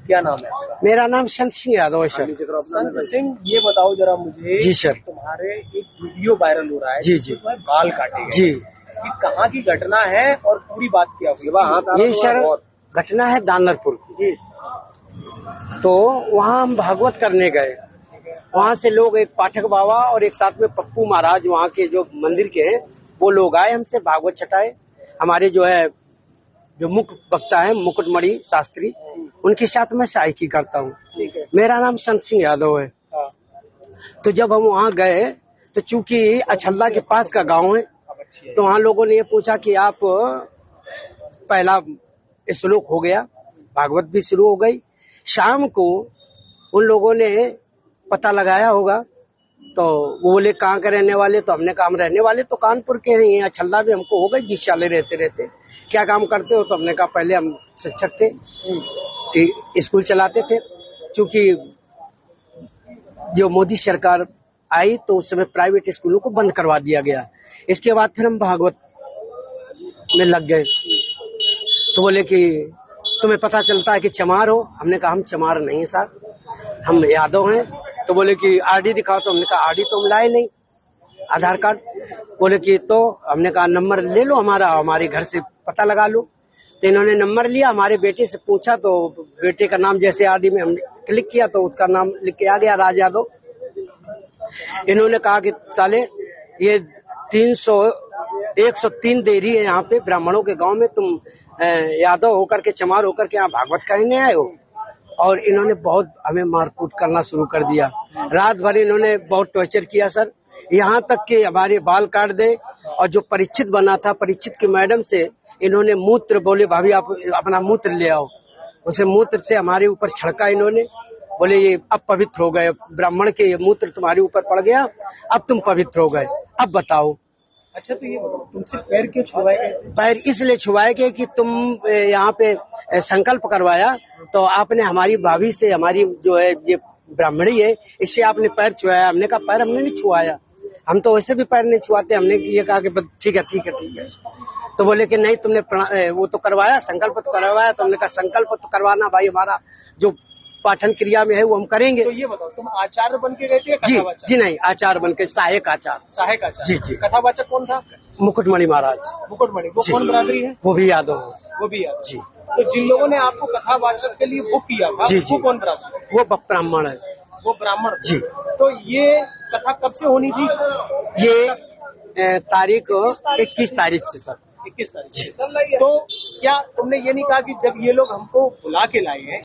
क्या नाम है आपका? मेरा नाम संत सिंह यादव है सर। संत सिंह, ये बताओ जरा मुझे। जी सर। तुम्हारे एक वीडियो वायरल हो रहा है जी जी। जिसमें बाल काटे गए। जी। ये कहाँ की घटना है और पूरी बात क्या हुई? ये सर घटना है दानरपुर की। तो वहाँ हम भागवत करने गए। वहाँ से लोग, एक पाठक बाबा और एक साथ में पप्पू महाराज वहाँ के जो मंदिर के हैं, वो लोग आए हमसे भागवत छटाए। हमारे जो मुख्य वक्ता है मुकुटमणि शास्त्री, उनके साथ मैं सहायकी करता हूँ। मेरा नाम संत सिंह यादव है। तो जब हम वहाँ गए तो चूंकि अछल्ला के पास का गांव है, तो वहाँ लोगों ने ये पूछा कि आप, पहला श्लोक हो गया, भागवत भी शुरू हो गई। शाम को उन लोगों ने पता लगाया होगा, तो वो बोले कहाँ के रहने वाले? तो हमने कहा हम रहने वाले तो कानपुर के हैं। ये अछल्ला भी हमको हो गई 20 साल रहते रहते। क्या काम करते हो? तो हमने कहा पहले हम शिक्षक थे, स्कूल चलाते थे। क्योंकि जो मोदी सरकार आई तो उस समय प्राइवेट स्कूलों को बंद करवा दिया गया। इसके बाद फिर हम भागवत में लग गए। तो बोले कि तुम्हें पता चलता है कि चमार हो? हमने कहा हम चमार नहीं साहब, हम यादव हैं। तो बोले कि आरडी दिखाओ। तो हमने कहा आरडी तो हम लाए नहीं, आधार कार्ड। बोले कि तो हमने कहा नंबर ले लो हमारा, हमारे घर से पता लगा लो। तो इन्होंने नंबर लिया, हमारे बेटे से पूछा तो बेटे का नाम जैसे आरडी में हमने क्लिक किया तो उसका नाम लिख के आ गया, राज यादव। इन्होंने कहा कि साले ये 103 देरी है यहाँ पे ब्राह्मणों के गांव में, तुम यादव होकर के, चमार होकर के यहाँ भागवत कहने आए हो। और इन्होंने बहुत हमें मारकूट करना शुरू कर दिया। रात भर इन्होंने बहुत टॉर्चर किया सर, यहाँ तक कि हमारे बाल काट दे। और जो परीक्षित बना था, परीक्षित की मैडम से इन्होंने मूत्र, बोले भाभी आप अपना मूत्र ले आओ। उसे मूत्र से हमारे ऊपर छड़का इन्होंने। बोले ये अब पवित्र हो गए, ब्राह्मण के ये मूत्र तुम्हारे ऊपर पड़ गया, अब तुम पवित्र हो गए, अब बताओ। अच्छा, तो ये तुमसे पैर क्यों छुआए गए? पैर इसलिए छुआए गए कि तुम यहाँ पे संकल्प करवाया, तो आपने हमारी भाभी से, हमारी जो है ये ब्राह्मणी है, इससे आपने पैर छुआया। हमने कहा पैर हमने नहीं छुआया, हम तो वैसे भी पैर नहीं छुआते। हमने ये कहा कि ठीक है ठीक है ठीक है। तो बोले कि नहीं तुमने वो तो करवाया, संकल्प तो करवाया। तो हमने कहा संकल्प तो करवाना भाई, हमारा जो पाठन क्रिया में है वो हम करेंगे। तो ये बताओ, तुम आचार्य बन के गए थे? जी जी नहीं, आचार्य बन के, सहायक आचार्य। सहायक आचार्य। जी जी। कथावाचक कौन था? मुकुटमणि महाराज। मुकुटमणि, वो कौन बरादरी है? वो भी यादव है। वो भी यादव जी। तो जिन लोगों ने आपको कथावाचक के लिए बुक किया था, जी, वो कौन बरादरी? वो ब्राह्मण है। वो ब्राह्मण जी। तो ये कथा कब से होनी थी? ये तारीख 21 तारीख से सर। 21 तारीख। तो क्या तुमने ये नहीं कहा कि जब ये लोग हमको बुला के लाए हैं